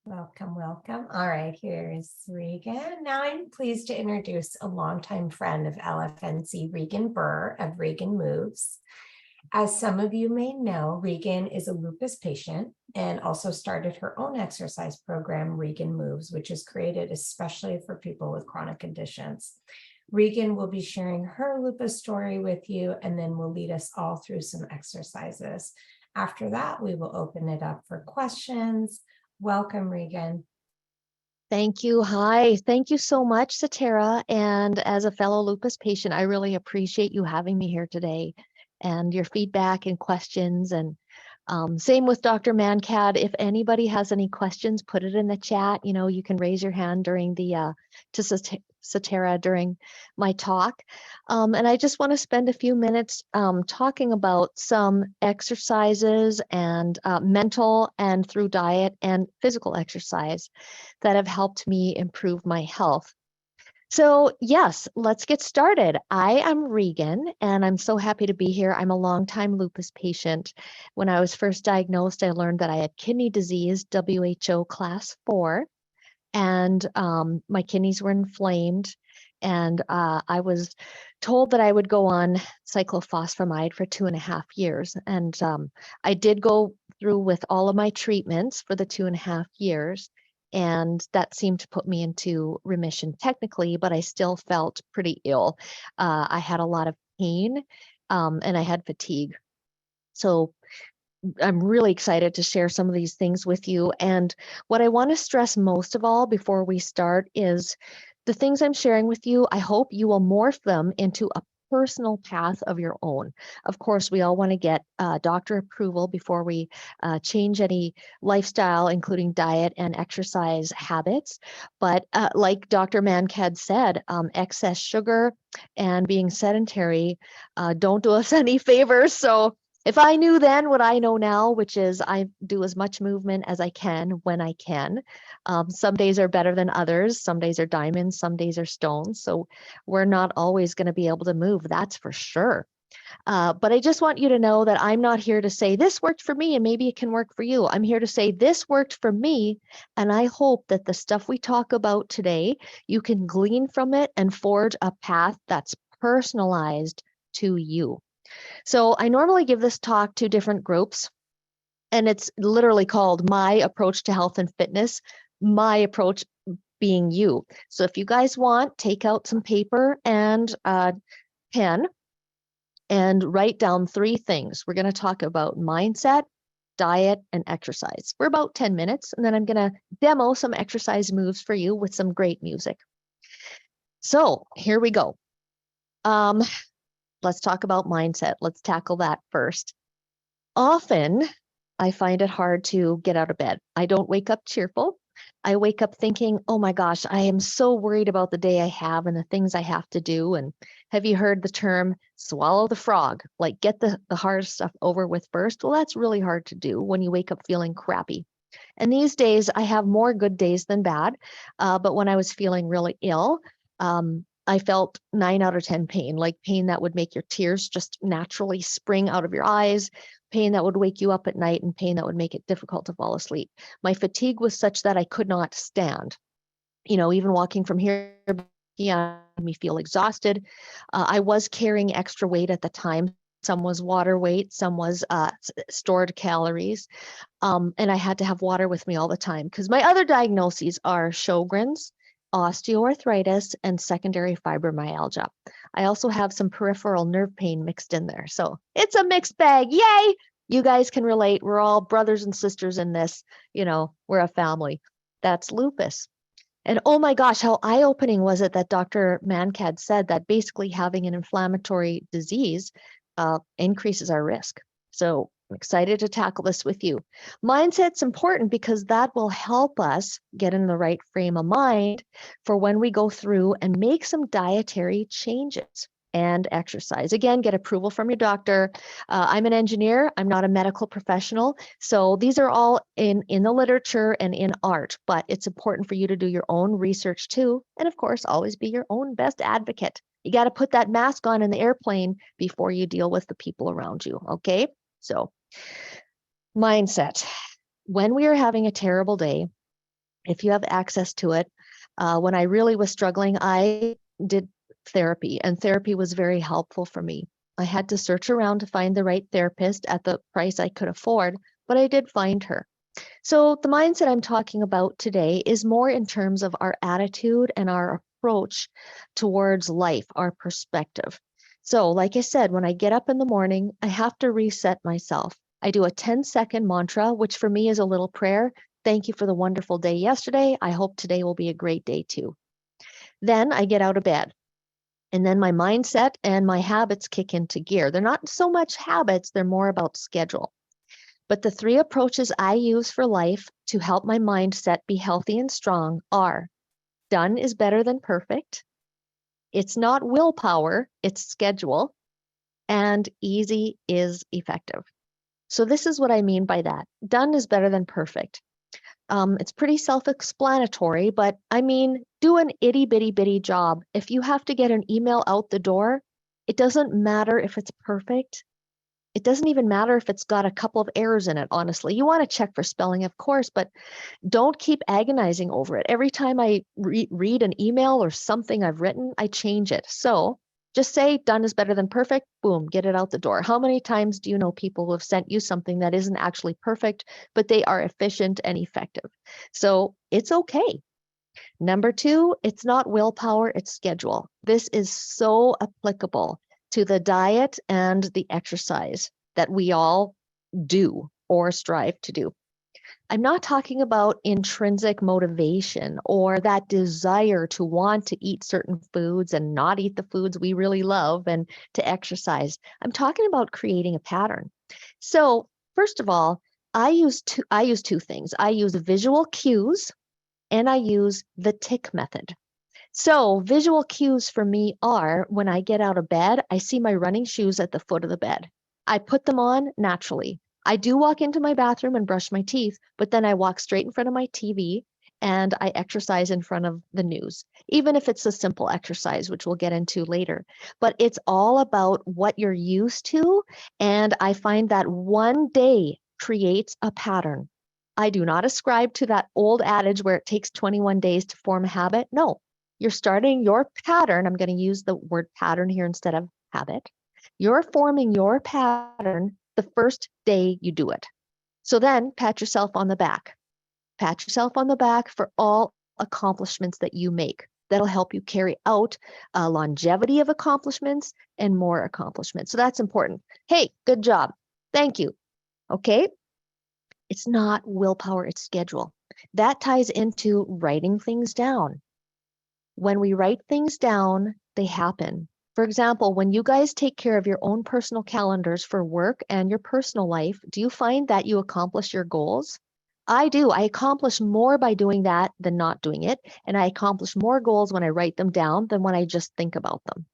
Welcome, welcome. All right, here's Regan. Now I'm pleased to introduce a longtime friend of LFNC, Regan Burr of Regan Moves. As some of you may know, Regan is a lupus patient and also started her own exercise program, Regan Moves, which is created especially for people with chronic conditions. Regan will be sharing her lupus story with you, and then will lead us all through some exercises. After that, we will open it up for questions. Welcome, Regan. Thank you. Hi. Thank you so much, Satara. And as a fellow lupus patient, I really appreciate you having me here today and your feedback and questions. And same with Dr. Mancad. If anybody has any questions, put it in the chat. You can raise your hand during the to Satara during my talk. And I just want to spend a few minutes talking about some exercises and mental and through diet and physical exercise that have helped me improve my health. So yes, let's get started. I am Regan, and I'm so happy to be here. I'm a longtime lupus patient. When I was first diagnosed, I learned that I had kidney disease, WHO class 4, and my kidneys were inflamed. And I was told that I would go on cyclophosphamide for 2.5 years. And I did go through with all of my treatments for the 2.5 years. And that seemed to put me into remission technically, but I still felt pretty ill. I had a lot of pain and I had fatigue. So I'm really excited to share some of these things with you. And what I want to stress most of all before we start is the things I'm sharing with you, I hope you will morph them into a personal path of your own. Of course, we all want to get doctor approval before we change any lifestyle, including diet and exercise habits. But like Dr. Mancad said, excess sugar and being sedentary don't do us any favors. So if I knew then what I know now, which is I do as much movement as I can when I can. Some days are better than others. Some days are diamonds, some days are stones. So we're not always going to be able to move, that's for sure. But I just want you to know that I'm not here to say this worked for me and maybe it can work for you. I'm here to say this worked for me. And I hope that the stuff we talk about today, you can glean from it and forge a path that's personalized to you. So I normally give this talk to different groups, and it's literally called My Approach to Health and Fitness, my approach being you. So if you guys want, take out some paper and pen and write down 3 things. We're going to talk about mindset, diet, and exercise for about 10 minutes. And then I'm going to demo some exercise moves for you with some great music. So here we go. Let's talk about mindset. Let's tackle that first. Often, I find it hard to get out of bed. I don't wake up cheerful. I wake up thinking, oh my gosh, I am so worried about the day I have and the things I have to do. And have you heard the term swallow the frog? Like get the hard stuff over with first. Well, that's really hard to do when you wake up feeling crappy. And these days, I have more good days than bad. But when I was feeling really ill, I felt 9 out of 10 pain, like pain that would make your tears just naturally spring out of your eyes, pain that would wake you up at night, and pain that would make it difficult to fall asleep. My fatigue was such that I could not stand. Even walking from here made me feel exhausted. I was carrying extra weight at the time. Some was water weight, some was stored calories. And I had to have water with me all the time because my other diagnoses are Sjogren's, osteoarthritis, and secondary fibromyalgia. I also have some peripheral nerve pain mixed in there. So it's a mixed bag. Yay! You guys can relate. We're all brothers and sisters in this. We're a family. That's lupus. And oh my gosh, how eye-opening was it that Dr. Mancad said that basically having an inflammatory disease increases our risk. So I'm excited to tackle this with you. Mindset's important because that will help us get in the right frame of mind for when we go through and make some dietary changes and exercise. Again, get approval from your doctor. I'm an engineer. I'm not a medical professional. So these are all in the literature and in art, but it's important for you to do your own research too. And of course, always be your own best advocate. You got to put that mask on in the airplane before you deal with the people around you. Okay. So mindset. When we are having a terrible day, if you have access to it. When I really was struggling, I did therapy, and therapy was very helpful for me. I had to search around to find the right therapist at the price I could afford, but I did find her. So the mindset I'm talking about today is more in terms of our attitude and our approach towards life, our perspective. So, like I said, when I get up in the morning, I have to reset myself. I do a 10-second mantra, which for me is a little prayer. Thank you for the wonderful day yesterday. I hope today will be a great day too. Then I get out of bed. And then my mindset and my habits kick into gear. They're not so much habits, they're more about schedule. But the three approaches I use for life to help my mindset be healthy and strong are: done is better than perfect, it's not willpower, it's schedule, and easy is effective. So this is what I mean by that. Done is better than perfect. It's pretty self-explanatory, but I mean, do an itty bitty bitty job. If you have to get an email out the door, it doesn't matter if it's perfect. It doesn't even matter if it's got a couple of errors in it, honestly. You want to check for spelling, of course, but don't keep agonizing over it. Every time I read an email or something I've written, I change it. So just say done is better than perfect. Boom, get it out the door. How many times do you know people who have sent you something that isn't actually perfect, but they are efficient and effective? So it's okay. Number two, it's not willpower, it's schedule. This is so applicable to the diet and the exercise that we all do or strive to do. I'm not talking about intrinsic motivation or that desire to want to eat certain foods and not eat the foods we really love and to exercise. I'm talking about creating a pattern. So, first of all, I use two things. I use visual cues and I use the tick method. So, visual cues for me are when I get out of bed, I see my running shoes at the foot of the bed. I put them on naturally. I do walk into my bathroom and brush my teeth, but then I walk straight in front of my TV and I exercise in front of the news, even if it's a simple exercise, which we'll get into later. But it's all about what you're used to. And I find that one day creates a pattern. I do not ascribe to that old adage where it takes 21 days to form a habit. No, you're starting your pattern. I'm going to use the word pattern here instead of habit. You're forming your pattern the first day you do it. So then pat yourself on the back. Pat yourself on the back for all accomplishments that you make. That'll help you carry out a longevity of accomplishments and more accomplishments. So that's important. Hey, good job. Thank you. Okay. It's not willpower, it's schedule. That ties into writing things down. When we write things down, they happen. For example, when you guys take care of your own personal calendars for work and your personal life, do you find that you accomplish your goals? I do. I accomplish more by doing that than not doing it. And I accomplish more goals when I write them down than when I just think about them.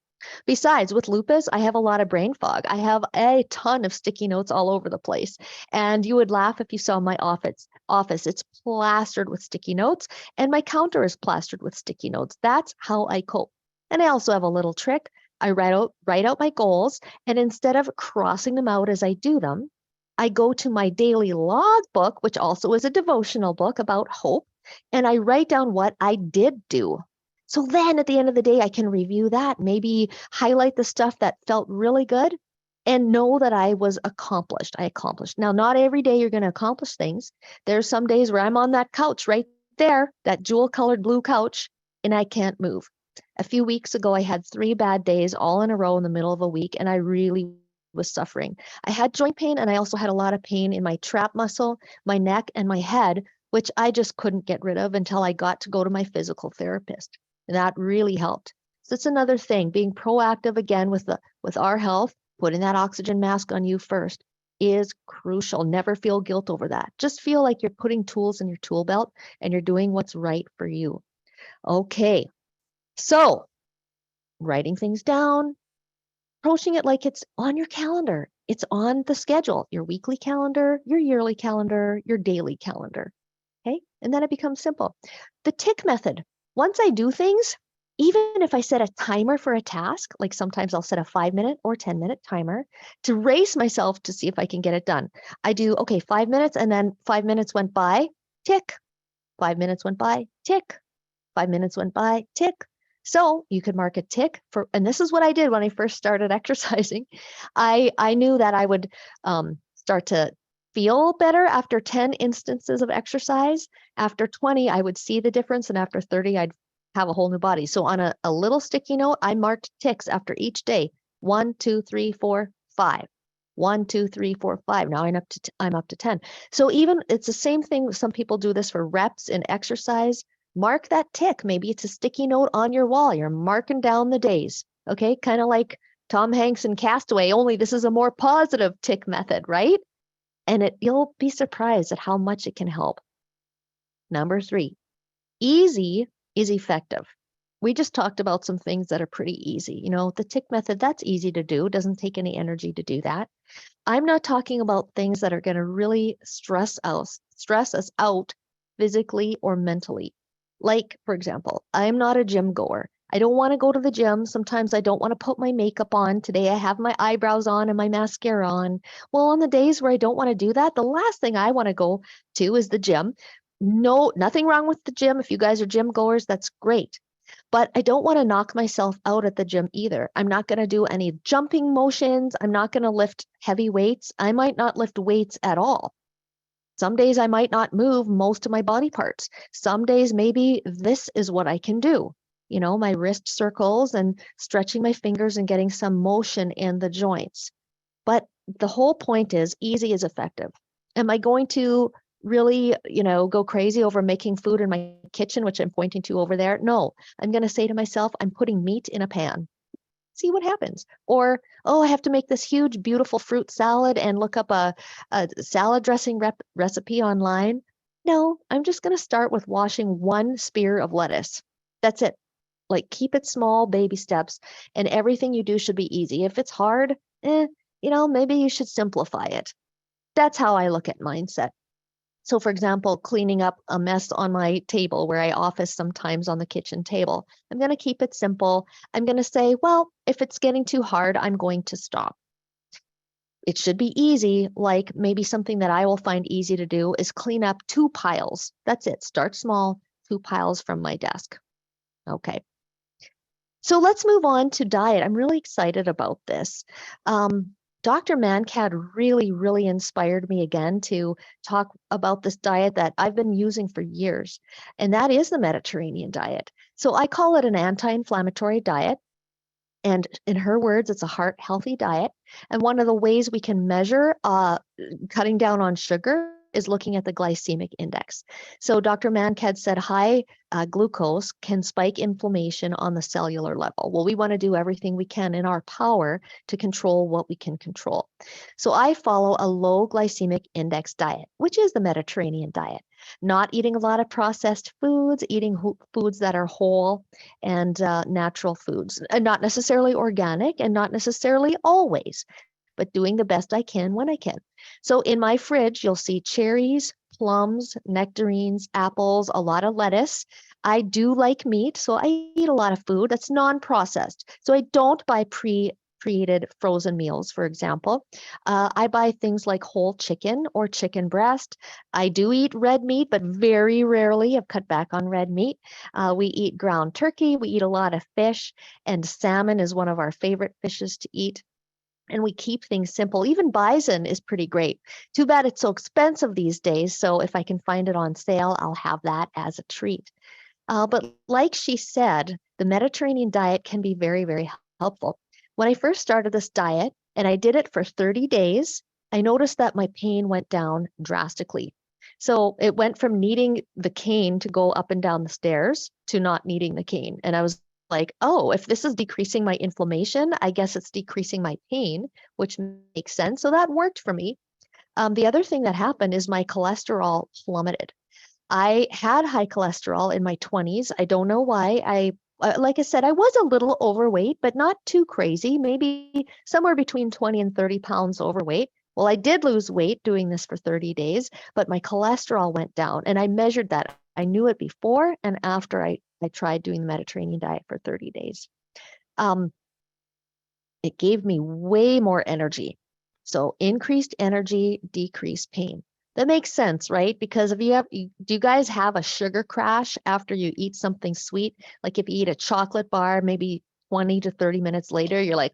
Besides, with lupus, I have a lot of brain fog. I have a ton of sticky notes all over the place. And you would laugh if you saw my office. It's plastered with sticky notes, and my counter is plastered with sticky notes. That's how I cope. And I also have a little trick. I write out my goals, and instead of crossing them out as I do them, I go to my daily log book, which also is a devotional book about hope, and I write down what I did do. So then at the end of the day, I can review that, maybe highlight the stuff that felt really good and know that I was accomplished. I accomplished. Now, not every day you're going to accomplish things. There's some days where I'm on that couch right there, that jewel colored blue couch, and I can't move. A few weeks ago, I had 3 bad days all in a row in the middle of a week, and I really was suffering. I had joint pain, and I also had a lot of pain in my trap muscle, my neck, and my head, which I just couldn't get rid of until I got to go to my physical therapist. And that really helped. So it's another thing, being proactive again with our health, putting that oxygen mask on you first is crucial. Never feel guilt over that. Just feel like you're putting tools in your tool belt and you're doing what's right for you. Okay. So writing things down, approaching it like it's on your calendar. It's on the schedule, your weekly calendar, your yearly calendar, your daily calendar. Okay. And then it becomes simple. The tick method. Once I do things, even if I set a timer for a task, like sometimes I'll set a 5-minute or 10-minute timer to race myself to see if I can get it done. I do, okay, 5 minutes, and then 5 minutes went by, tick. 5 minutes went by, tick. 5 minutes went by, tick. So you could mark a tick for, and this is what I did when I first started exercising. I knew that I would start to feel better after 10 instances of exercise. After 20, I would see the difference. And after 30, I'd have a whole new body. So on a little sticky note, I marked ticks after each day. 1, 2, 3, 4, 5. 1, 2, 3, 4, 5. Now I'm up to 10. So even it's the same thing. Some people do this for reps in exercise. Mark that tick. Maybe it's a sticky note on your wall. You're marking down the days. Okay. Kind of like Tom Hanks in Castaway, only this is a more positive tick method, right? And you'll be surprised at how much it can help. Number 3, easy is effective. We just talked about some things that are pretty easy. You know, the tick method, that's easy to do. It doesn't take any energy to do that. I'm not talking about things that are going to really stress us out physically or mentally. Like, for example, I'm not a gym goer. I don't want to go to the gym. Sometimes I don't want to put my makeup on. Today I have my eyebrows on and my mascara on. Well, on the days where I don't want to do that, the last thing I want to go to is the gym. No, nothing wrong with the gym. If you guys are gym goers, that's great. But I don't want to knock myself out at the gym either. I'm not going to do any jumping motions. I'm not going to lift heavy weights. I might not lift weights at all. Some days I might not move most of my body parts. Some days maybe this is what I can do. You know, my wrist circles and stretching my fingers and getting some motion in the joints. But the whole point is easy is effective. Am I going to really, go crazy over making food in my kitchen, which I'm pointing to over there? No, I'm going to say to myself, I'm putting meat in a pan. See what happens. Or, oh, I have to make this huge, beautiful fruit salad and look up a salad dressing recipe online. No, I'm just going to start with washing 1 spear of lettuce. That's it. Like, keep it small, baby steps, and everything you do should be easy. If it's hard, maybe you should simplify it. That's how I look at mindset. So, for example, cleaning up a mess on my table where I office sometimes on the kitchen table, I'm going to keep it simple. I'm going to say, well, if it's getting too hard, I'm going to stop. It should be easy. Like, maybe something that I will find easy to do is clean up 2 piles. That's it. Start small, 2 piles from my desk. Okay. So let's move on to diet. I'm really excited about this. Dr. Mankad really, really inspired me again to talk about this diet that I've been using for years, and that is the Mediterranean diet. So I call it an anti-inflammatory diet. And in her words, it's a heart-healthy diet. And one of the ways we can measure cutting down on sugar is looking at the glycemic index. So Dr. Mankad said high glucose can spike inflammation on the cellular level. Well, we want to do everything we can in our power to control what we can control. So I follow a low glycemic index diet, which is the Mediterranean diet. Not eating a lot of processed foods, eating foods that are whole and natural foods, and not necessarily organic and not necessarily always, but doing the best I can when I can. So in my fridge, you'll see cherries, plums, nectarines, apples, a lot of lettuce. I do like meat, so I eat a lot of food that's non-processed. So I don't buy pre-created frozen meals, for example. I buy things like whole chicken or chicken breast. I do eat red meat, but very rarely. I've cut back on red meat. We eat ground turkey. We eat a lot of fish, and salmon is one of our favorite fishes to eat. And we keep things simple. Even bison is pretty great. Too bad it's so expensive these days. So if I can find it on sale, I'll have that as a treat. But like she said, the Mediterranean diet can be very, very helpful. When I first started this diet, and I did it for 30 days, I noticed that my pain went down drastically. So it went from needing the cane to go up and down the stairs to not needing the cane. And I was like, oh, if this is decreasing my inflammation, I guess it's decreasing my pain, which makes sense. So that worked for me. The other thing that happened is my cholesterol plummeted. I had high cholesterol in my 20s. I don't know why. Like I said, I was a little overweight, but not too crazy, maybe somewhere between 20 and 30 pounds overweight. Well, I did lose weight doing this for 30 days, but my cholesterol went down, and I measured that. I knew it before and after I tried doing the Mediterranean diet for 30 days. It gave me way more energy. So increased energy, decreased pain. That makes sense, right? Because if do you guys have a sugar crash after you eat something sweet? Like if you eat a chocolate bar, maybe 20 to 30 minutes later, you're like,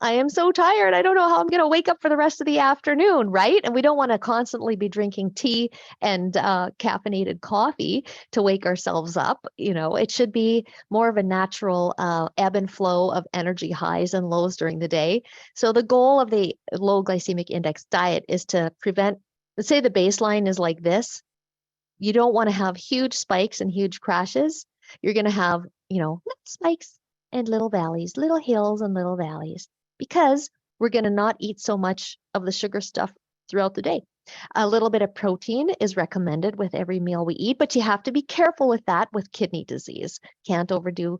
I am so tired. I don't know how I'm going to wake up for the rest of the afternoon, right? And we don't want to constantly be drinking tea and caffeinated coffee to wake ourselves up. It should be more of a natural ebb and flow of energy highs and lows during the day. So the goal of the low glycemic index diet is to prevent, let's say the baseline is like this. You don't want to have huge spikes and huge crashes. You're going to have, little spikes and little valleys, little hills and little valleys, because we're going to not eat so much of the sugar stuff throughout the day. A little bit of protein is recommended with every meal we eat, but you have to be careful with that with kidney disease. Can't overdo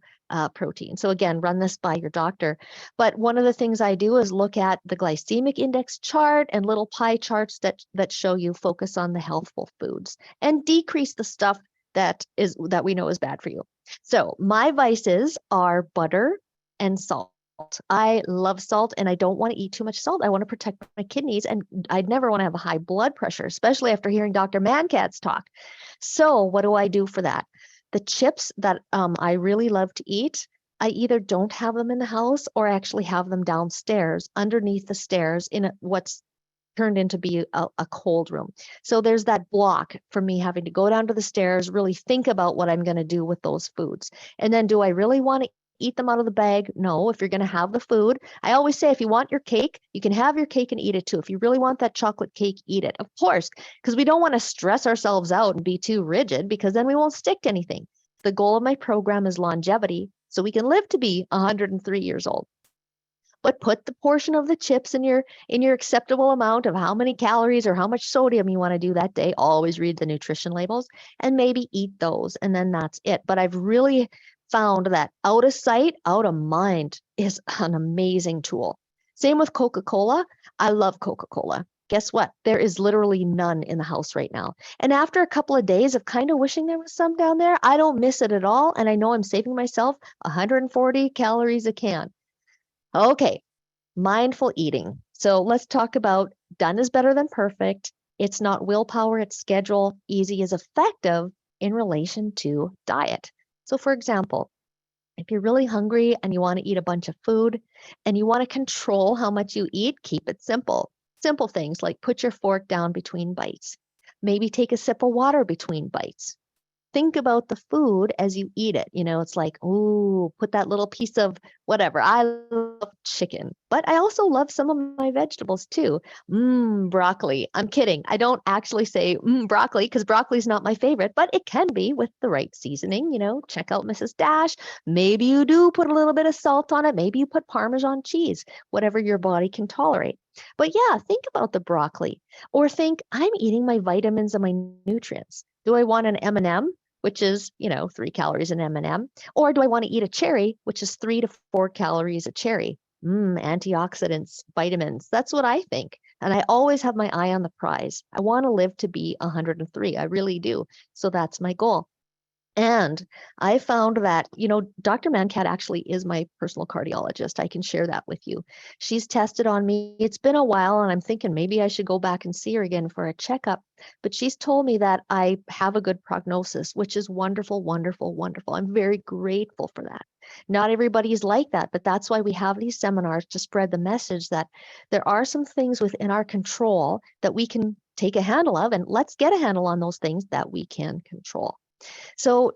protein. So again, run this by your doctor. But one of the things I do is look at the glycemic index chart and little pie charts that show you focus on the healthful foods and decrease the stuff that we know is bad for you. So my vices are butter and salt. I love salt and I don't want to eat too much salt. I want to protect my kidneys and I'd never want to have a high blood pressure, especially after hearing Dr. Mankad's talk. So what do I do for that? The chips that I really love to eat, I either don't have them in the house or actually have them downstairs underneath the stairs in what's turned into be a cold room. So there's that block for me having to go down to the stairs, really think about what I'm going to do with those foods. And then do I really want to eat them out of the bag? No. If you're going to have the food, I always say, if you want your cake, you can have your cake and eat it too. If you really want that chocolate cake, eat it. Of course, because we don't want to stress ourselves out and be too rigid, because then we won't stick to anything. The goal of my program is longevity, so we can live to be 103 years old. But put the portion of the chips in your acceptable amount of how many calories or how much sodium you want to do that day. Always read the nutrition labels and maybe eat those, and then that's it. But I've really found that out of sight, out of mind is an amazing tool. Same with Coca-Cola. I love Coca-Cola. Guess what? There is literally none in the house right now. And after a couple of days of kind of wishing there was some down there, I don't miss it at all. And I know I'm saving myself 140 calories a can. Okay, mindful eating. So let's talk about done is better than perfect. It's not willpower, it's schedule. Easy is effective in relation to diet. So for example, if you're really hungry and you want to eat a bunch of food and you want to control how much you eat, keep it simple. Simple things like put your fork down between bites. Maybe take a sip of water between bites. Think about the food as you eat it. It's like, ooh, put that little piece of whatever. I love chicken, but I also love some of my vegetables too. Broccoli. I'm kidding. I don't actually say broccoli because broccoli is not my favorite, but it can be with the right seasoning. Check out Mrs. Dash. Maybe you do put a little bit of salt on it. Maybe you put Parmesan cheese, whatever your body can tolerate. But yeah, think about the broccoli, or think I'm eating my vitamins and my nutrients. Do I want an M&M? Which is, 3 calories an M&M? Or do I want to eat a cherry, which is 3 to 4 calories a cherry? Antioxidants, vitamins. That's what I think. And I always have my eye on the prize. I want to live to be 103. I really do. So that's my goal. And I found that, Dr. Mankad actually is my personal cardiologist. I can share that with you. She's tested on me. It's been a while, and I'm thinking maybe I should go back and see her again for a checkup. But she's told me that I have a good prognosis, which is wonderful, wonderful, wonderful. I'm very grateful for that. Not everybody's like that, but that's why we have these seminars to spread the message that there are some things within our control that we can take a handle of, and let's get a handle on those things that we can control. So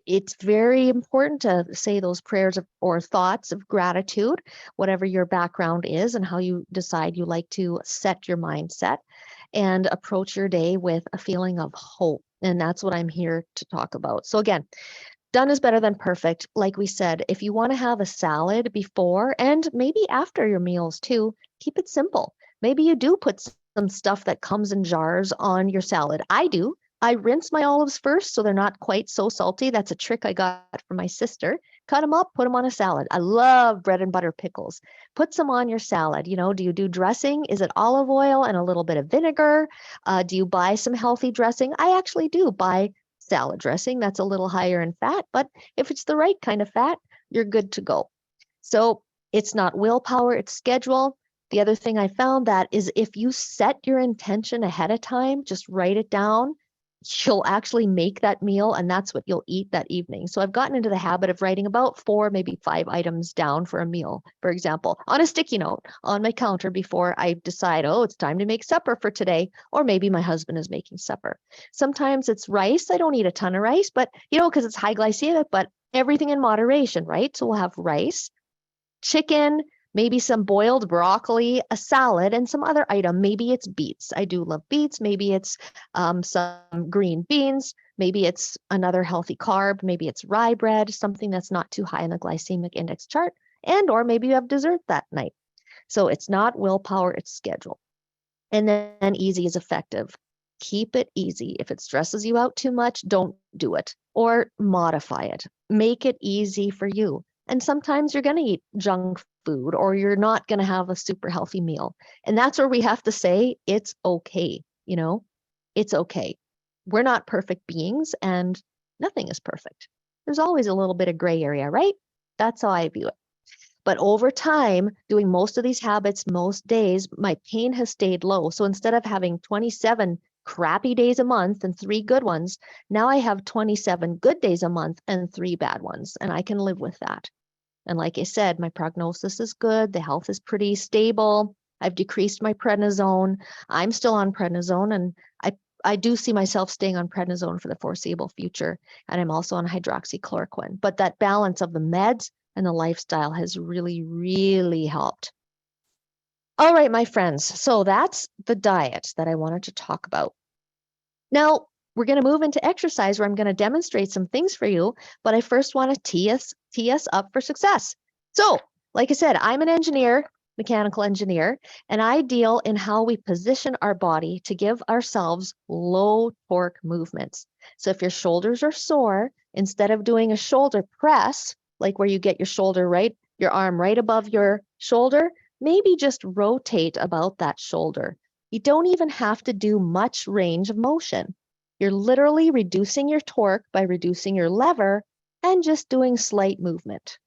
it's very important to say those prayers or thoughts of gratitude, whatever your background is and how you decide you like to set your mindset, and approach your day with a feeling of hope. And that's what I'm here to talk about. So again, done is better than perfect. Like we said, if you want to have a salad before and maybe after your meals too, keep it simple. Maybe you do put some stuff that comes in jars on your salad. I do. I rinse my olives first so they're not quite so salty. That's a trick I got from my sister. Cut them up, put them on a salad. I love bread and butter pickles. Put some on your salad. Do you do dressing? Is it olive oil and a little bit of vinegar? Do you buy some healthy dressing? I actually do buy salad dressing. That's a little higher in fat, but if it's the right kind of fat, you're good to go. So it's not willpower, it's schedule. The other thing I found that is if you set your intention ahead of time, just write it down, you'll actually make that meal and that's what you'll eat that evening. So I've gotten into the habit of writing about 4, maybe 5 items down for a meal, for example, on a sticky note on my counter before I decide, oh, it's time to make supper for today. Or maybe my husband is making supper. Sometimes it's rice. I don't eat a ton of rice, but because it's high glycemic, but everything in moderation, right? So we'll have rice, chicken, maybe some boiled broccoli, a salad, and some other item. Maybe it's beets. I do love beets. Maybe it's some green beans. Maybe it's another healthy carb. Maybe it's rye bread, something that's not too high in the glycemic index chart. And or maybe you have dessert that night. So it's not willpower, it's schedule. And then easy is effective. Keep it easy. If it stresses you out too much, don't do it or modify it. Make it easy for you. And sometimes you're going to eat junk food or you're not going to have a super healthy meal. And that's where we have to say it's okay. It's okay. We're not perfect beings and nothing is perfect. There's always a little bit of gray area, right? That's how I view it. But over time, doing most of these habits, most days, my pain has stayed low. So instead of having 27 crappy days a month and 3 good ones, now I have 27 good days a month and 3 bad ones. And I can live with that. And like I said, my prognosis is good. The health is pretty stable. I've decreased my prednisone. I'm still on prednisone. And I do see myself staying on prednisone for the foreseeable future. And I'm also on hydroxychloroquine. But that balance of the meds and the lifestyle has really, really helped. All right, my friends. So that's the diet that I wanted to talk about. Now, we're going to move into exercise where I'm going to demonstrate some things for you, but I first want to tee us up for success. So, like I said, I'm an engineer, mechanical engineer, and I deal in how we position our body to give ourselves low torque movements. So if your shoulders are sore, instead of doing a shoulder press, like where you get your arm right above your shoulder, maybe just rotate about that shoulder. You don't even have to do much range of motion. You're literally reducing your torque by reducing your lever and just doing slight movement.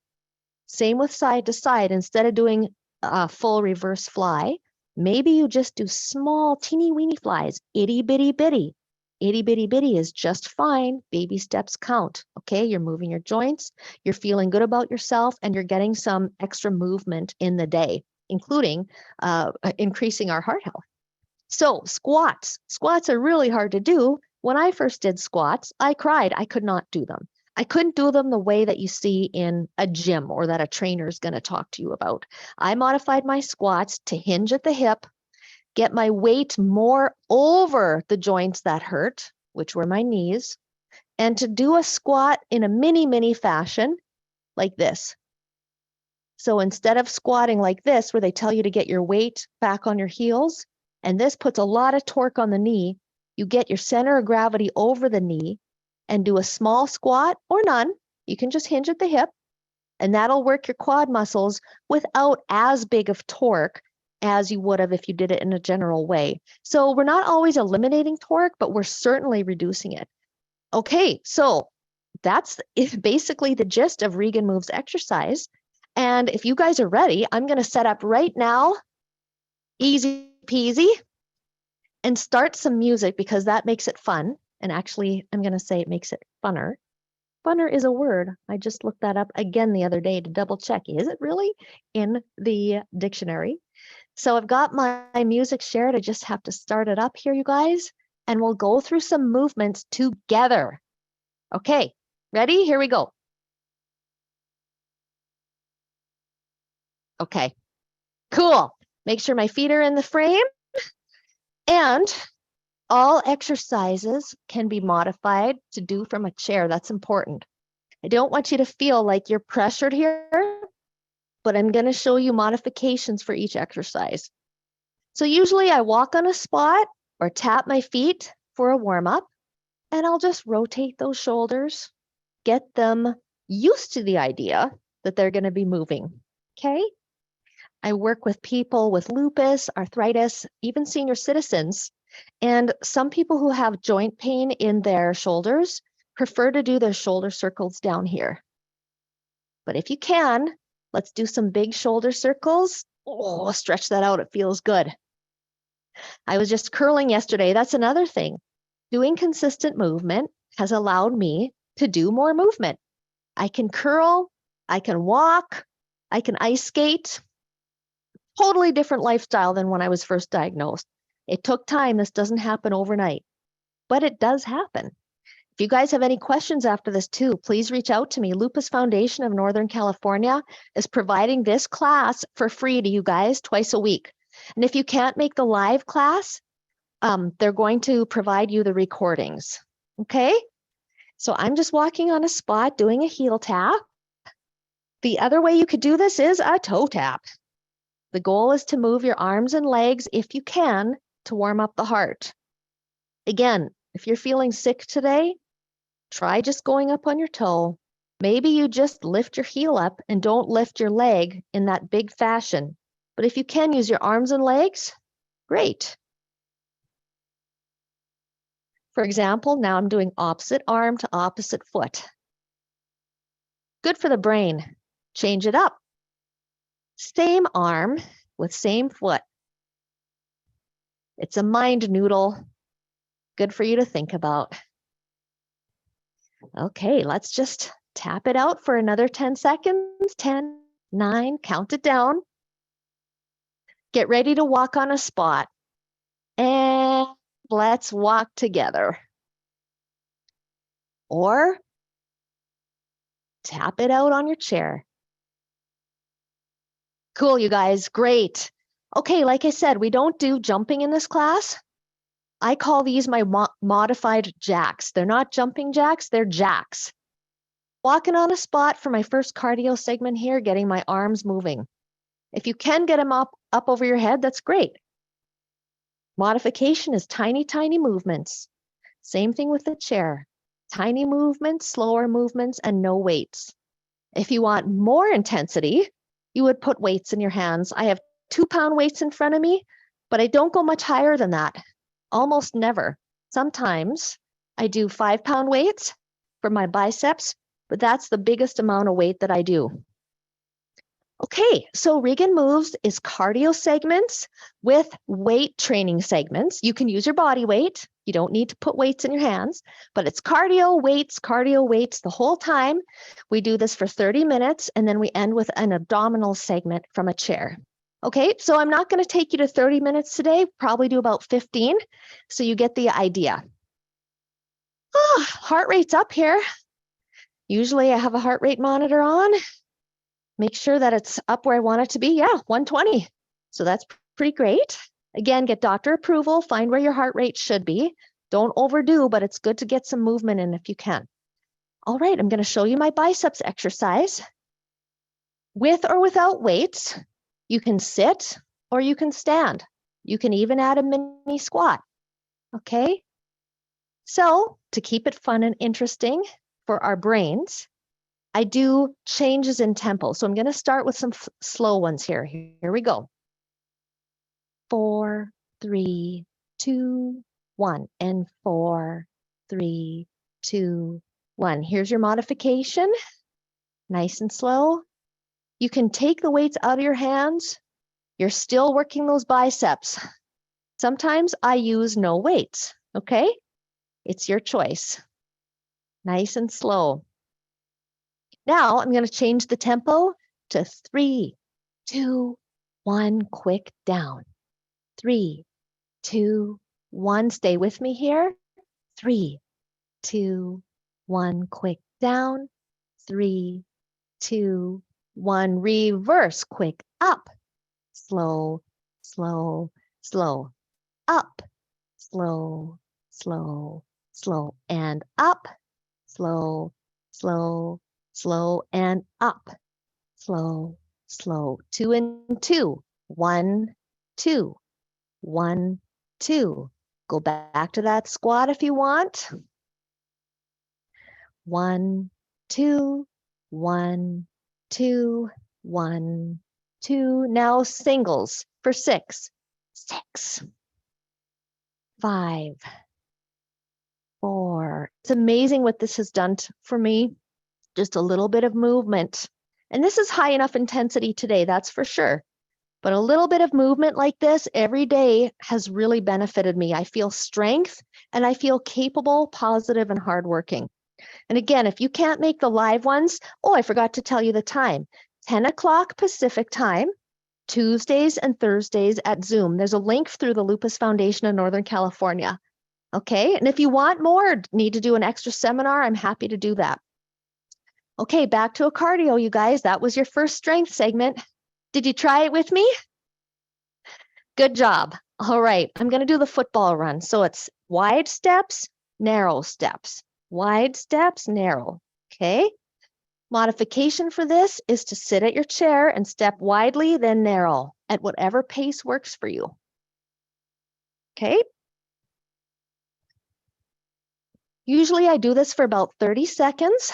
Same with side to side. Instead of doing a full reverse fly, maybe you just do small, teeny weeny flies, itty bitty bitty. Itty bitty bitty is just fine. Baby steps count. Okay, you're moving your joints, you're feeling good about yourself, and you're getting some extra movement in the day, including increasing our heart health. So squats. Squats are really hard to do. When I first did squats, I cried. I could not do them. I couldn't do them the way that you see in a gym or that a trainer is going to talk to you about. I modified my squats to hinge at the hip, get my weight more over the joints that hurt, which were my knees, and to do a squat in a mini fashion like this. So instead of squatting like this, where they tell you to get your weight back on your heels, and this puts a lot of torque on the knee, you get your center of gravity over the knee and do a small squat or none. You can just hinge at the hip, and that'll work your quad muscles without as big of torque as you would have if you did it in a general way. So we're not always eliminating torque, but we're certainly reducing it. Okay, so that's basically the gist of Regan Moves exercise. And if you guys are ready, I'm going to set up right now, easy peasy, and start some music because that makes it fun. And actually, I'm going to say it makes it funner. Funner is a word. I just looked that up again the other day to double check. Is it really in the dictionary? So I've got my music shared. I just have to start it up here, you guys, and we'll go through some movements together. Okay, ready? Here we go. Okay, cool. Make sure my feet are in the frame. And all exercises can be modified to do from a chair. That's important. I don't want you to feel like you're pressured here, but I'm going to show you modifications for each exercise. So usually I walk on a spot or tap my feet for a warm-up, and I'll just rotate those shoulders, get them used to the idea that they're going to be moving, okay? I work with people with lupus, arthritis, even senior citizens, and some people who have joint pain in their shoulders prefer to do their shoulder circles down here. But if you can, let's do some big shoulder circles Oh, stretch that out. It feels good. I was just curling yesterday. That's another thing. Doing consistent movement has allowed me to do more movement. I can curl, I can walk, I can ice skate. Totally different lifestyle than when I was first diagnosed. It took time. This doesn't happen overnight, but it does happen. If you guys have any questions after this too, please reach out to me. Lupus Foundation of Northern California is providing this class for free to you guys twice a week. And if you can't make the live class, they're going to provide you the recordings. Okay? So I'm just walking on a spot doing a heel tap. The other way you could do this is a toe tap. The goal is to move your arms and legs, if you can, to warm up the heart. Again, if you're feeling sick today, try just going up on your toe. Maybe you just lift your heel up and don't lift your leg in that big fashion. But if you can use your arms and legs, great. For example, now I'm doing opposite arm to opposite foot. Good for the brain. Change it up. Same arm with same foot. It's a mind noodle. Good for you to think about. Okay, let's just tap it out for another 10 seconds. 10, 9, count it down. Get ready to walk on a spot. And let's walk together. Or tap it out on your chair. Cool, you guys, great. Okay, like I said, we don't do jumping in this class. I call these my modified jacks. They're not jumping jacks, they're jacks. Walking on a spot for my first cardio segment here, getting my arms moving. If you can get them up over your head, that's great. Modification is tiny, tiny movements. Same thing with the chair. Tiny movements, slower movements, and no weights. If you want more intensity, you would put weights in your hands. I have 2-pound weights in front of me, but I don't go much higher than that. Almost never. Sometimes I do 5-pound weights for my biceps, but that's the biggest amount of weight that I do. Okay, so Regan Moves is cardio segments with weight training segments. You can use your body weight. You don't need to put weights in your hands, but it's cardio weights the whole time. We do this for 30 minutes, and then we end with an abdominal segment from a chair. Okay, so I'm not going to take you to 30 minutes today, probably do about 15, so you get the idea. Oh, heart rate's up here. Usually I have a heart rate monitor on. Make sure that it's up where I want it to be. Yeah, 120. So that's pretty great. Again, get doctor approval, find where your heart rate should be. Don't overdo, but it's good to get some movement in if you can. All right, I'm going to show you my biceps exercise. With or without weights, you can sit or you can stand. You can even add a mini squat. Okay? So, to keep it fun and interesting for our brains, I do changes in tempo. So I'm going to start with some slow ones here. Here we go. 4, 3, 2, 1. And 4, 3, 2, 1. Here's your modification. Nice and slow. You can take the weights out of your hands. You're still working those biceps. Sometimes I use no weights. Okay? It's your choice. Nice and slow. Now I'm going to change the tempo to 3, 2, 1, quick down. 3, 2, 1, stay with me here. 3, 2, 1, quick down. 3, 2, 1, reverse, quick up. Slow, slow, slow. Up, slow, slow, slow. And up, slow, slow, slow, and up. Slow, slow. 2 and 2. 1, 2. 1, 2. Go back to that squat if you want. 1, 2. 1, 2. 1, 2. Now singles for 6. 6. 5. 4. It's amazing what this has done for me. Just a little bit of movement. And this is high enough intensity today, that's for sure. But a little bit of movement like this every day has really benefited me. I feel strength and I feel capable, positive, and hardworking. And again, if you can't make the live ones, oh, I forgot to tell you the time, 10 o'clock Pacific time, Tuesdays and Thursdays at Zoom. There's a link through the Lupus Foundation in Northern California. Okay, and if you want more, need to do an extra seminar, I'm happy to do that. Okay, back to a cardio, you guys. That was your first strength segment. Did you try it with me? Good job. All right, I'm going to do the football run. So it's wide steps, narrow steps, wide steps, narrow. Okay. Modification for this is to sit at your chair and step widely, then narrow at whatever pace works for you. Okay. Usually I do this for about 30 seconds.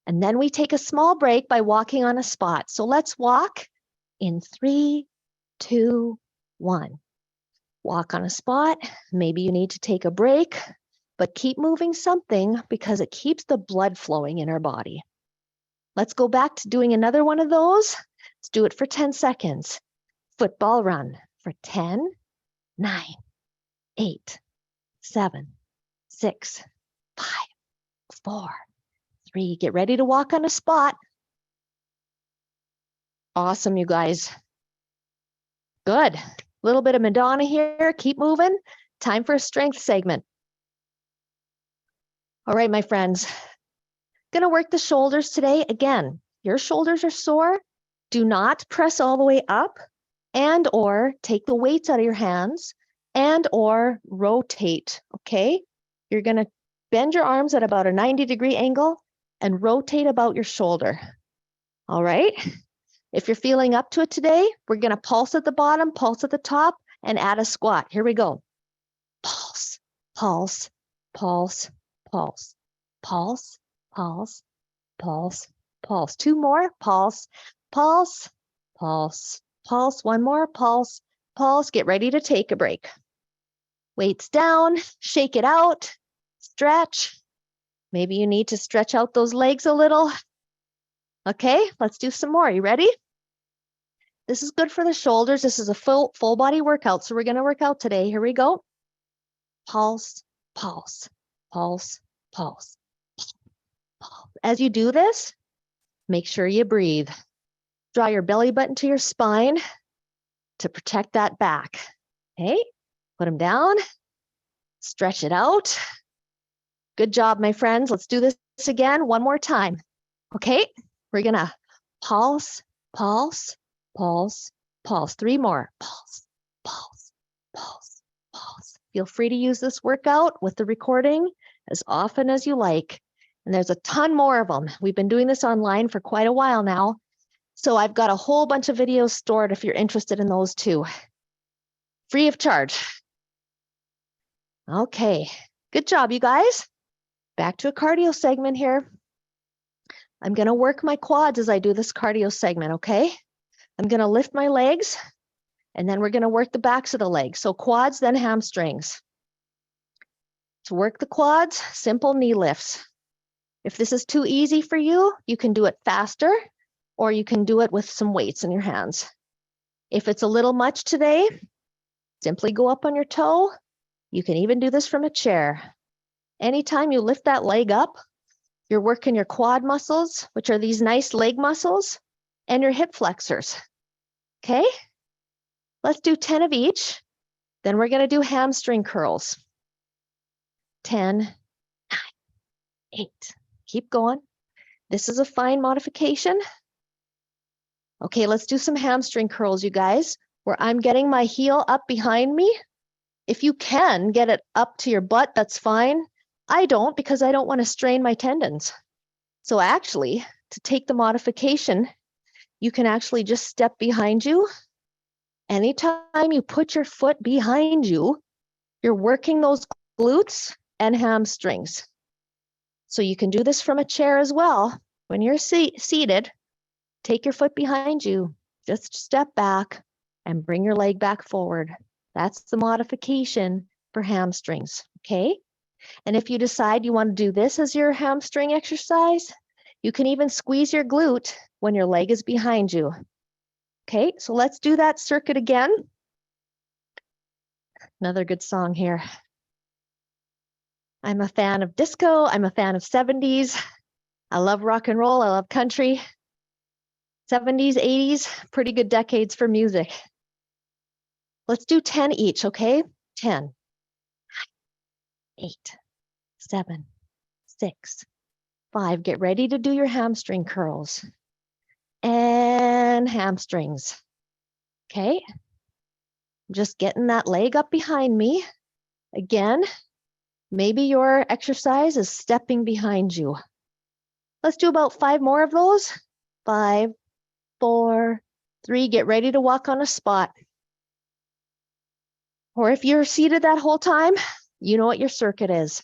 And then we take a small break by walking on a spot. So let's walk in 3, 2, 1. Walk on a spot. Maybe you need to take a break, but keep moving something because it keeps the blood flowing in our body. Let's go back to doing another one of those. Let's do it for 10 seconds. Football run for 10, 9, 8, 7, 6, 5, 4, 3. Get ready to walk on a spot. Awesome, you guys. Good. A little bit of Madonna here. Keep moving. Time for a strength segment. All right, my friends. Gonna work the shoulders today. Again, your shoulders are sore. Do not press all the way up and or take the weights out of your hands and or rotate, okay? You're gonna bend your arms at about a 90-degree angle and rotate about your shoulder. All right. If you're feeling up to it today, we're going to pulse at the bottom, pulse at the top, and add a squat. Here we go. Pulse, pulse, pulse, pulse, pulse, pulse, pulse, pulse. 2 more. Pulse, pulse, pulse, pulse. 1 more. Pulse, pulse. Get ready to take a break. Weights down, shake it out, stretch. Maybe you need to stretch out those legs a little. Okay, let's do some more. You ready? This is good for the shoulders. This is a full body workout. So we're going to work out today. Here we go. Pulse, pulse, pulse, pulse, pulse. As you do this, make sure you breathe. Draw your belly button to your spine to protect that back. Okay, put them down. Stretch it out. Good job, my friends. Let's do this again one more time. Okay, we're going to pulse, pulse, pulse, pulse. 3 more. Pulse, pulse, pulse, pulse. Feel free to use this workout with the recording as often as you like. And there's a ton more of them. We've been doing this online for quite a while now. So I've got a whole bunch of videos stored if you're interested in those too. Free of charge. Okay, good job, you guys. Back to a cardio segment here. I'm going to work my quads as I do this cardio segment, okay? I'm going to lift my legs, and then we're going to work the backs of the legs. So quads, then hamstrings. To work the quads, simple knee lifts. If this is too easy for you, you can do it faster, or you can do it with some weights in your hands. If it's a little much today, simply go up on your toe. You can even do this from a chair. Anytime you lift that leg up, you're working your quad muscles, which are these nice leg muscles, and your hip flexors. Okay? Let's do 10 of each. Then we're going to do hamstring curls. 10, 9, 8. Keep going. This is a fine modification. Okay, let's do some hamstring curls, you guys, where I'm getting my heel up behind me. If you can get it up to your butt, that's fine. I don't, because I don't want to strain my tendons. So actually, to take the modification, you can actually just step behind you. Anytime you put your foot behind you, you're working those glutes and hamstrings. So you can do this from a chair as well. When you're seated, take your foot behind you, just step back and bring your leg back forward. That's the modification for hamstrings, okay? And if you decide you want to do this as your hamstring exercise, you can even squeeze your glute when your leg is behind you. Okay, so let's do that circuit again. Another good song here. I'm a fan of disco. I'm a fan of 70s. I love rock and roll. I love country. 70s, 80s, pretty good decades for music. Let's do 10 each, okay? 10, 8, 7, 6, 5. Get ready to do your hamstring curls. And hamstrings. Okay? Just getting that leg up behind me. Again, maybe your exercise is stepping behind you. Let's do about 5 more of those. 5, 4, 3. Get ready to walk on a spot. Or if you're seated that whole time, you know what your circuit is.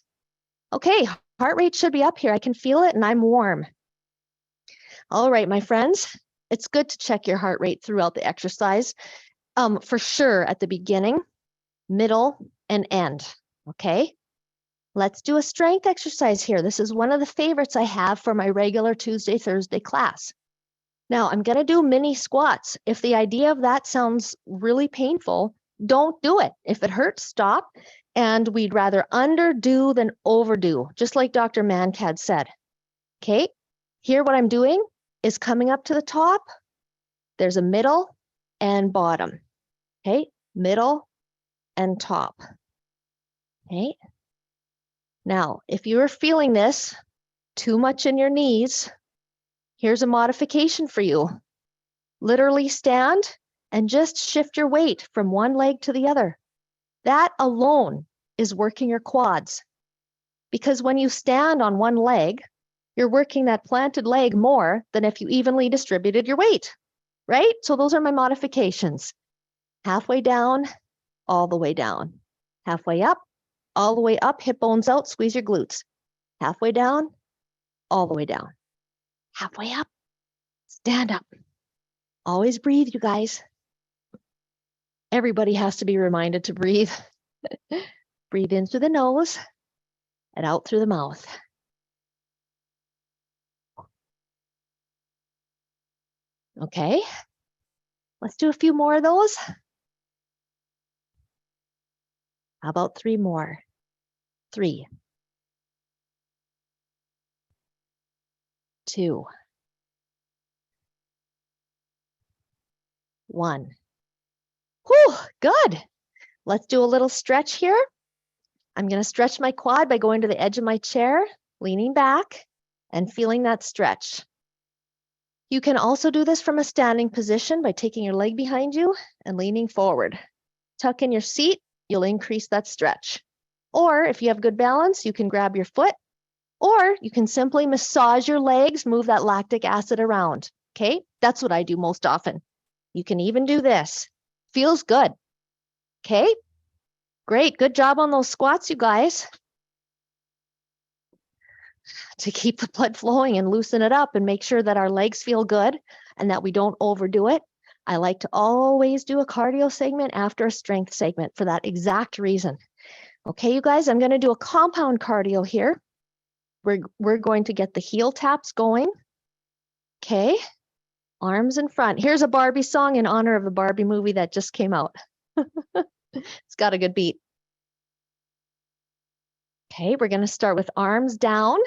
Okay, heart rate should be up here. I can feel it and I'm warm. All right, my friends, it's good to check your heart rate throughout the exercise. For sure at the beginning, middle, and end, okay? Let's do a strength exercise here. This is one of the favorites I have for my regular Tuesday, Thursday class. Now, I'm gonna do mini squats. If the idea of that sounds really painful, don't do it. If it hurts, stop. And we'd rather underdo than overdo, just like Dr. Mankad said. Okay, here what I'm doing is coming up to the top. There's a middle and bottom. Okay, middle and top. Okay. Now, if you're feeling this too much in your knees, here's a modification for you. Literally stand and just shift your weight from one leg to the other. That alone is working your quads. Because when you stand on one leg, you're working that planted leg more than if you evenly distributed your weight, right? So those are my modifications. Halfway down, all the way down. Halfway up, all the way up, hip bones out, squeeze your glutes. Halfway down, all the way down. Halfway up, stand up. Always breathe, you guys. Everybody has to be reminded to breathe. Breathe in through the nose and out through the mouth. Okay, let's do a few more of those. How about 3 more? 3, 2, 1. Whew, good. Let's do a little stretch here. I'm going to stretch my quad by going to the edge of my chair, leaning back, and feeling that stretch. You can also do this from a standing position by taking your leg behind you and leaning forward. Tuck in your seat, you'll increase that stretch. Or if you have good balance, you can grab your foot, or you can simply massage your legs, move that lactic acid around. Okay, that's what I do most often. You can even do this. Feels good. Okay, great. Good job on those squats, you guys. To keep the blood flowing and loosen it up and make sure that our legs feel good and that we don't overdo it, I like to always do a cardio segment after a strength segment for that exact reason. Okay, you guys, I'm going to do a compound cardio here. We're going to get the heel taps going. Okay, arms in front. Here's a Barbie song in honor of the Barbie movie that just came out. It's got a good beat. Okay, we're going to start with arms down.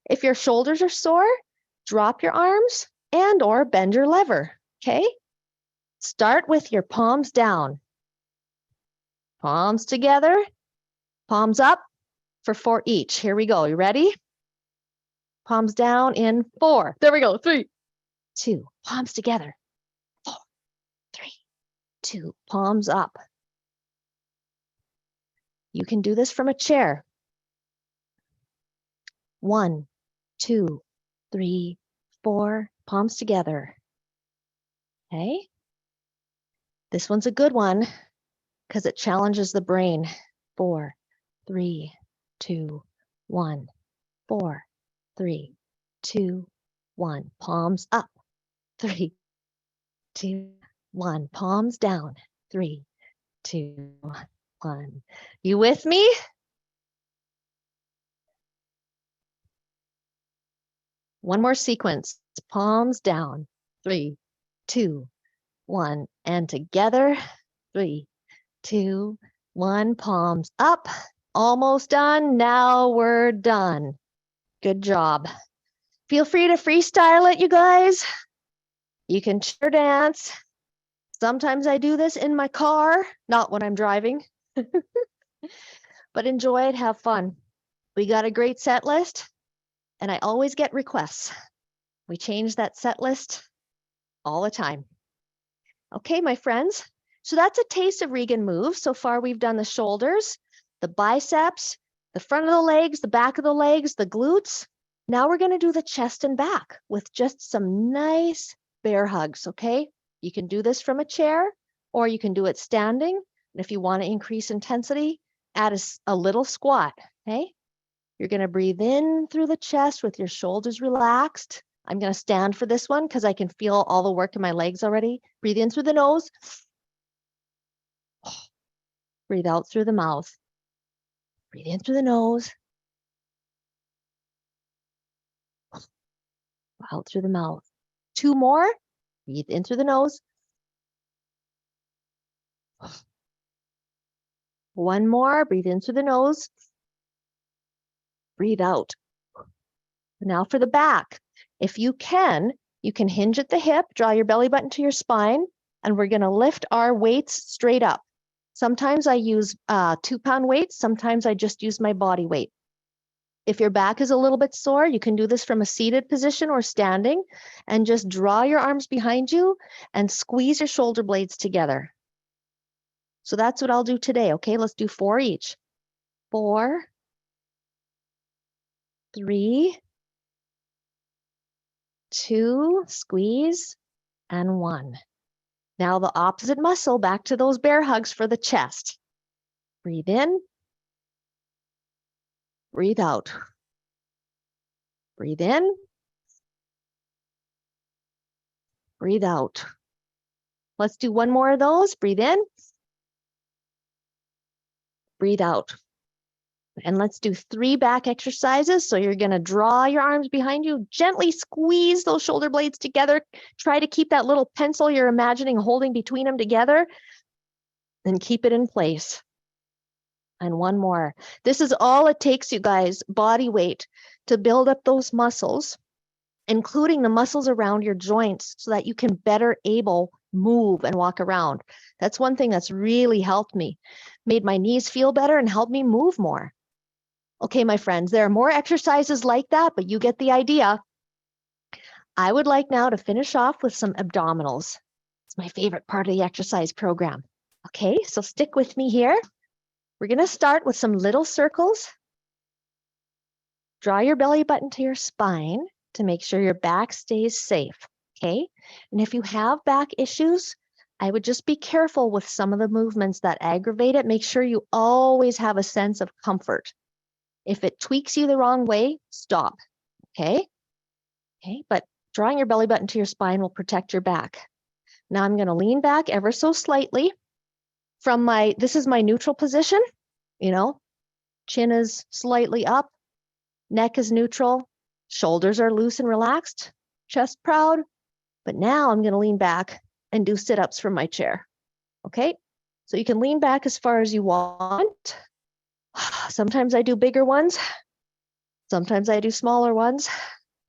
If your shoulders are sore, drop your arms and or bend your lever, okay? Start with your palms down. Palms together, palms up for 4 each. Here we go. You ready? Palms down in 4. There we go. 3, 2. Palms together. 4, 3, 2. Palms up. You can do this from a chair. 1, 2, 3, 4. Palms together. Okay. This one's a good one because it challenges the brain. 4, 3, 2, 1. 4, 3, 2, 1. Palms up. 3, 2, 1. Palms down. 3, 2, 1. You with me? One more sequence. Palms down. 3, 2, 1. And together, 3, 2, 1. Palms up. Almost done. Now we're done. Good job. Feel free to freestyle it, you guys. You can chair dance. Sometimes I do this in my car, not when I'm driving, but enjoy it, have fun. We got a great set list, and I always get requests. We change that set list all the time. Okay, my friends. So that's a taste of Regan Moves. So far, we've done the shoulders, the biceps, the front of the legs, the back of the legs, the glutes. Now we're going to do the chest and back with just some nice bear hugs, okay? You can do this from a chair, or you can do it standing. And if you want to increase intensity, add a little squat, okay? You're going to breathe in through the chest with your shoulders relaxed. I'm going to stand for this one because I can feel all the work in my legs already. Breathe in through the nose. Breathe out through the mouth. Breathe in through the nose. Out through the mouth. 2 more. Breathe in through the nose. 1 more. Breathe in through the nose. Breathe out. Now for the back. If you can hinge at the hip, draw your belly button to your spine, and we're going to lift our weights straight up. Sometimes I use 2-pound weights. Sometimes I just use my body weight. If your back is a little bit sore, you can do this from a seated position or standing, and just draw your arms behind you and squeeze your shoulder blades together. So that's what I'll do today, okay? Let's do 4 each. 4, 3, 2, squeeze, and 1. Now the opposite muscle, back to those bear hugs for the chest. Breathe in. Breathe out. Breathe in. Breathe out. Let's do 1 more of those. Breathe in. Breathe out. And let's do 3 back exercises. So you're going to draw your arms behind you, gently squeeze those shoulder blades together. Try to keep that little pencil you're imagining holding between them together, and keep it in place. And 1 more. This is all it takes, you guys, body weight, to build up those muscles, including the muscles around your joints, so that you can better able move and walk around. That's one thing that's really helped me, made my knees feel better and helped me move more. Okay, my friends, there are more exercises like that, but you get the idea. I would like now to finish off with some abdominals. It's my favorite part of the exercise program. Okay, so stick with me here. We're going to start with some little circles. Draw your belly button to your spine to make sure your back stays safe, okay? And if you have back issues, I would just be careful with some of the movements that aggravate it. Make sure you always have a sense of comfort. If it tweaks you the wrong way, stop, okay? Okay, but drawing your belly button to your spine will protect your back. Now I'm going to lean back ever so slightly from this is my neutral position, you know, chin is slightly up, neck is neutral, shoulders are loose and relaxed, chest proud. But now I'm going to lean back and do sit-ups from my chair, okay? So you can lean back as far as you want. Sometimes I do bigger ones. Sometimes I do smaller ones.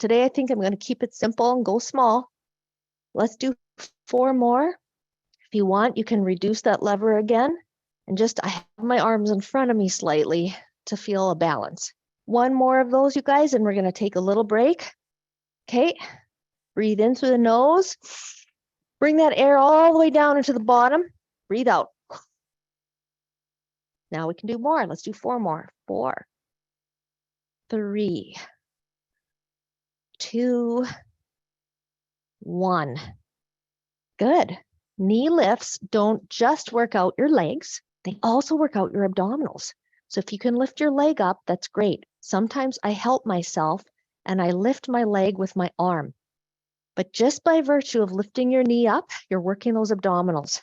Today, I think I'm going to keep it simple and go small. Let's do 4 more. If you want, you can reduce that lever again. And I have my arms in front of me slightly to feel a balance. 1 more of those, you guys, and we're going to take a little break. Okay, breathe in through the nose. Bring that air all the way down into the bottom. Breathe out. Now we can do more. Let's do 4 more. 4, 3, 2, 1. Good. Knee lifts don't just work out your legs, they also work out your abdominals. So if you can lift your leg up, that's great. Sometimes I help myself and I lift my leg with my arm. But just by virtue of lifting your knee up, you're working those abdominals.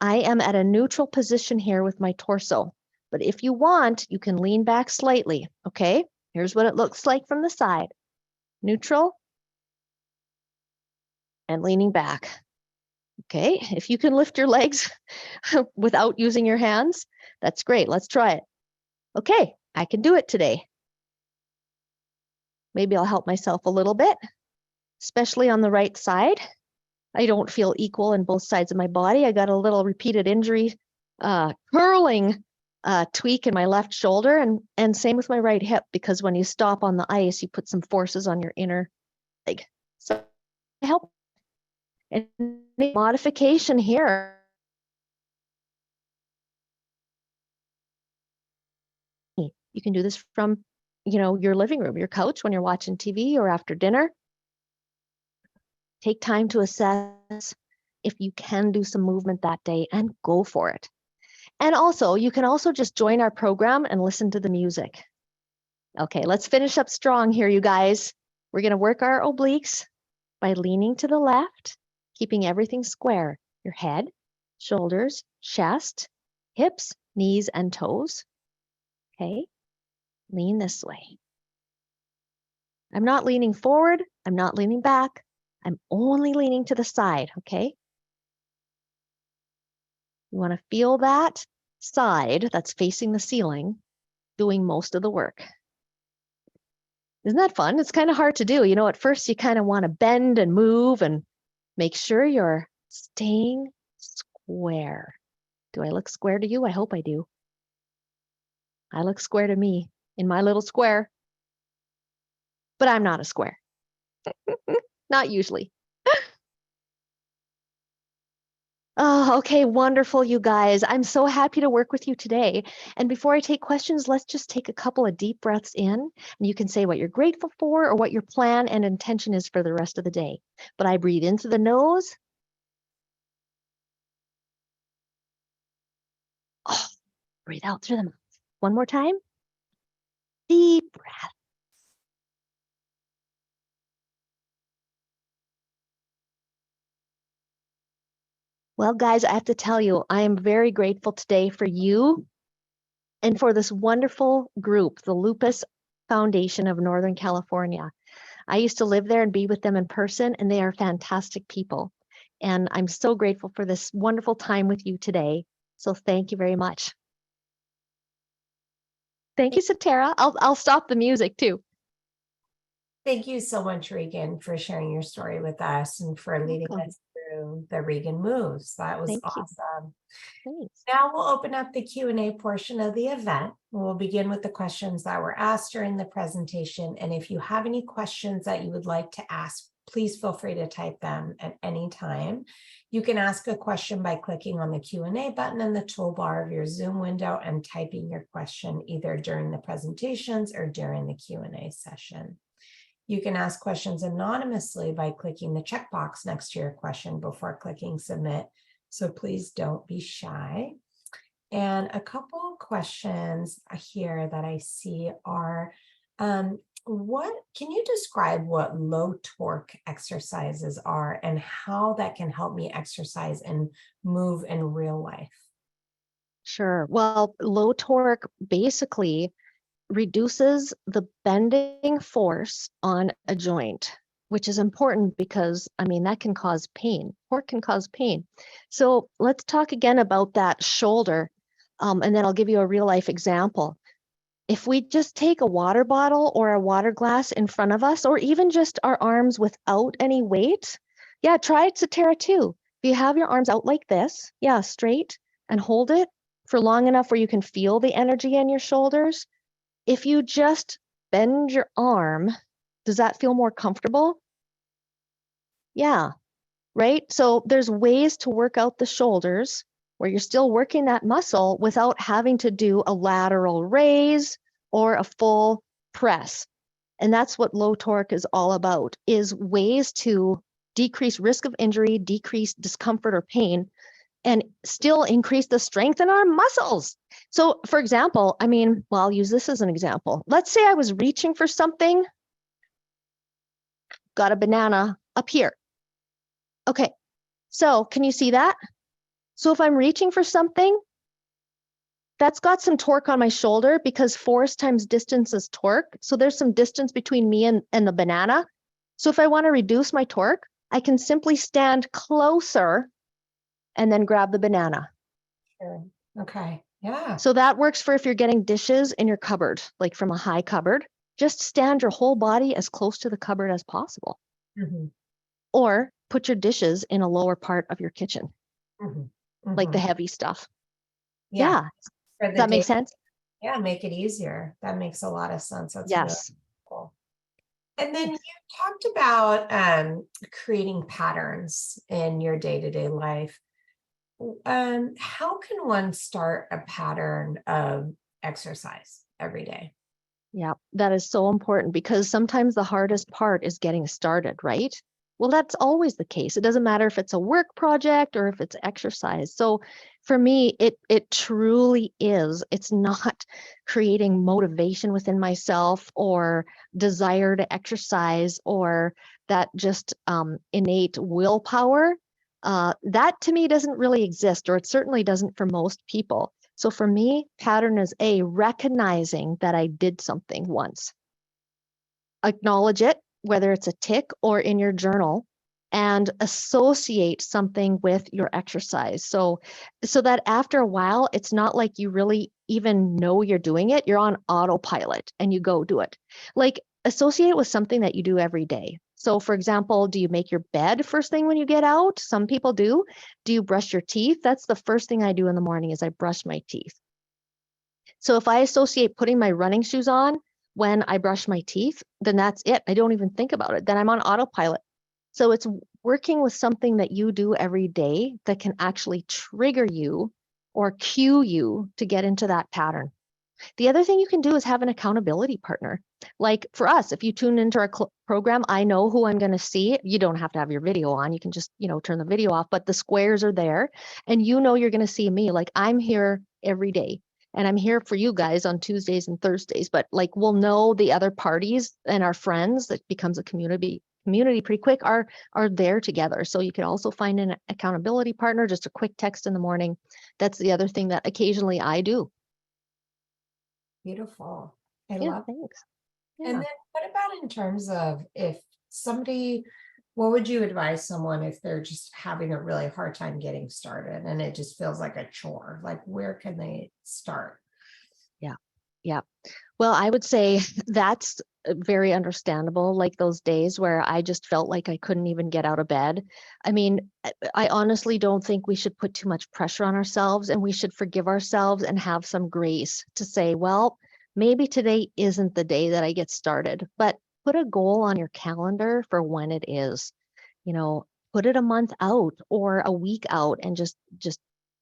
I am at a neutral position here with my torso. But if you want, you can lean back slightly, okay? Here's what it looks like from the side. Neutral and leaning back. Okay, if you can lift your legs without using your hands, that's great. Let's try it. Okay, I can do it today. Maybe I'll help myself a little bit, especially on the right side. I don't feel equal in both sides of my body. I got a little repeated injury, curling tweak in my left shoulder, and same with my right hip, because when you stop on the ice, you put some forces on your inner leg. So help. And modification here. You can do this from, your living room, your couch when you're watching TV or after dinner. Take time to assess if you can do some movement that day and go for it. And also, you can also just join our program and listen to the music. Okay, let's finish up strong here, you guys. We're going to work our obliques by leaning to the left, keeping everything square. Your head, shoulders, chest, hips, knees, and toes. Okay, lean this way. I'm not leaning forward. I'm not leaning back. I'm only leaning to the side, okay? You want to feel that side that's facing the ceiling doing most of the work. Isn't that fun? It's kind of hard to do. At first you kind of want to bend and move and make sure you're staying square. Do I look square to you? I hope I do. I look square to me in my little square, but I'm not a square. Not usually. Oh, okay, wonderful, you guys. I'm so happy to work with you today. And before I take questions, let's just take a couple of deep breaths in, and you can say what you're grateful for or what your plan and intention is for the rest of the day. But I breathe in through the nose. Oh, breathe out through the mouth. One more time. Deep breath. Well, guys, I have to tell you, I am very grateful today for you and for this wonderful group, the Lupus Foundation of Northern California. I used to live there and be with them in person, and they are fantastic people. And I'm so grateful for this wonderful time with you today. So thank you very much. Thank you, Satara. I'll stop the music too. Thank you so much, Regan, for sharing your story with us and for leading us through the Regan Moves. That was awesome. Thanks. Now we'll open up the Q&A portion of the event. We'll begin with the questions that were asked during the presentation. And if you have any questions that you would like to ask, please feel free to type them at any time. You can ask a question by clicking on the Q&A button in the toolbar of your Zoom window and typing your question either during the presentations or during the Q&A session. You can ask questions anonymously by clicking the checkbox next to your question before clicking submit. So please don't be shy. And a couple of questions here that I see are, can you describe what low torque exercises are and how that can help me exercise and move in real life? Sure. Well, low torque basically reduces the bending force on a joint, which is important because, that can cause pain. Torque can cause pain. So let's talk again about that shoulder, and then I'll give you a real life example. If we just take a water bottle or a water glass in front of us, or even just our arms without any weight, try it, Satara, too. If you have your arms out like this, straight, and hold it for long enough where you can feel the energy in your shoulders. If you just bend your arm, does that feel more comfortable? Yeah, right? So there's ways to work out the shoulders where you're still working that muscle without having to do a lateral raise or a full press. And that's what low torque is all about, is ways to decrease risk of injury, decrease discomfort or pain, and still increase the strength in our muscles. So for example, I'll use this as an example. Let's say I was reaching for something, got a banana up here. Okay, so can you see that? So if I'm reaching for something, that's got some torque on my shoulder because force times distance is torque. So there's some distance between me and the banana. So if I want to reduce my torque, I can simply stand closer and then grab the banana. Sure. Okay. Yeah. So that works for if you're getting dishes in your cupboard, like from a high cupboard. Just stand your whole body as close to the cupboard as possible. Mm-hmm. Or put your dishes in a lower part of your kitchen, Mm-hmm. like the Mm-hmm. heavy stuff. Yeah. Yeah. For Does the that make day. sense? Yeah. Make it easier. That makes a lot of sense. That's really Yes. cool. And then you Thanks. talked about creating patterns in your day-to-day life. How can one start a pattern of exercise every day? Yeah, that is so important because sometimes the hardest part is getting started, right? Well, that's always the case. It doesn't matter if it's a work project or if it's exercise. So for me, it truly is. It's not creating motivation within myself or desire to exercise or that just innate willpower. That to me doesn't really exist, or it certainly doesn't for most people. So for me, pattern is recognizing that I did something once. Acknowledge it, whether it's a tick or in your journal, and associate something with your exercise. So that after a while, it's not like you really even know you're doing it. You're on autopilot and you go do it. Like associate it with something that you do every day. So for example, do you make your bed first thing when you get out? Some people do. Do you brush your teeth? That's the first thing I do in the morning is I brush my teeth. So if I associate putting my running shoes on when I brush my teeth, then that's it. I don't even think about it. Then I'm on autopilot. So it's working with something that you do every day that can actually trigger you or cue you to get into that pattern. The other thing you can do is have an accountability partner. Like for us, if you tune into our program, I know who I'm going to see. You don't have to have your video on. You can just, turn the video off, but the squares are there and you're going to see me. Like I'm here every day and I'm here for you guys on Tuesdays and Thursdays, but like we'll know the other parties and our friends that becomes a community pretty quick are there together. So you can also find an accountability partner, just a quick text in the morning. That's the other thing that occasionally I do. Beautiful. I Yeah, love. thanks. And Yeah. then what about in terms of if somebody, what would you advise someone if they're just having a really hard time getting started and it just feels like a chore? Like where can they start? Yeah. Yeah. Well, I would say that's very understandable. Like those days where I just felt like I couldn't even get out of bed. I mean, I honestly don't think we should put too much pressure on ourselves and we should forgive ourselves and have some grace to say, well, maybe today isn't the day that I get started, but put a goal on your calendar for when it is. You know, put it a month out or a week out and just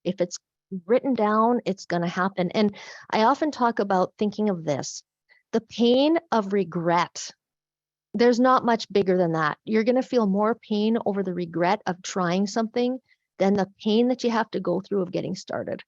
if it's written down, it's going to happen. And I often talk about thinking of this, the pain of regret. There's not much bigger than that. You're going to feel more pain over the regret of trying something than the pain that you have to go through of getting started.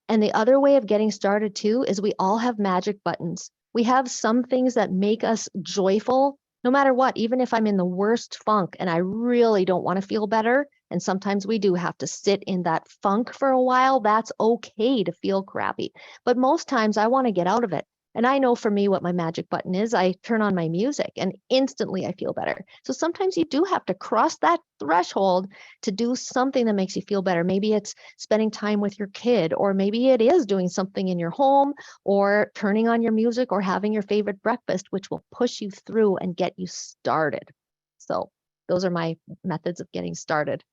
And the other way of getting started too is we all have magic buttons. We have some things that make us joyful no matter what, even if I'm in the worst funk and I really don't want to feel better. And sometimes we do have to sit in that funk for a while. That's okay to feel crappy. But most times I want to get out of it. And I know for me what my magic button is. I turn on my music and instantly I feel better. So sometimes you do have to cross that threshold to do something that makes you feel better. Maybe it's spending time with your kid, or maybe it is doing something in your home or turning on your music or having your favorite breakfast, which will push you through and get you started. So those are my methods of getting started.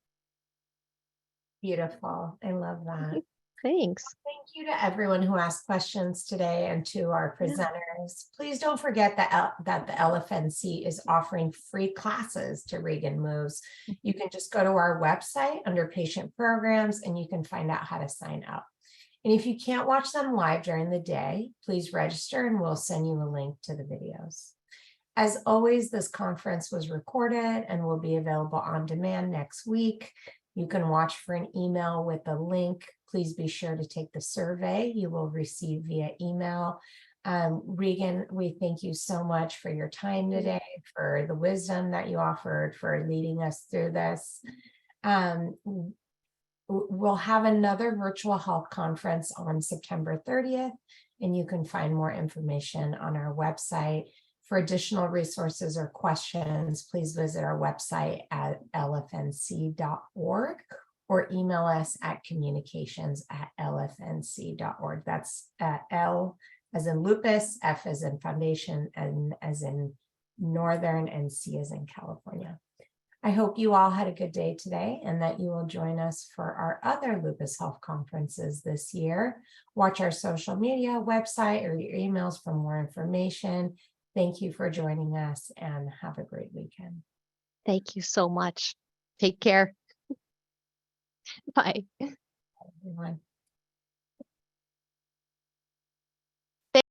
Beautiful. I love that. Thanks. Thank you to everyone who asked questions today and to our Yeah. presenters. Please don't forget that the LFNC is offering free classes to Regan Moves. You can just go to our website under patient programs and you can find out how to sign up. And if you can't watch them live during the day, please register and we'll send you a link to the videos. As always, this conference was recorded and will be available on demand next week. You can watch for an email with a link. Please be sure to take the survey you will receive via email. Regan, we thank you so much for your time today, for the wisdom that you offered, for leading us through this. We'll have another virtual health conference on September 30th, and you can find more information on our website. For additional resources or questions, please visit our website at lfnc.org or email us at communications@lfnc.org. That's L as in lupus, F as in foundation, N as in northern, and C as in California. I hope you all had a good day today and that you will join us for our other lupus health conferences this year. Watch our social media, website, or your emails for more information. Thank you for joining us and have a great weekend. Thank you so much. Take care. Bye. Everyone.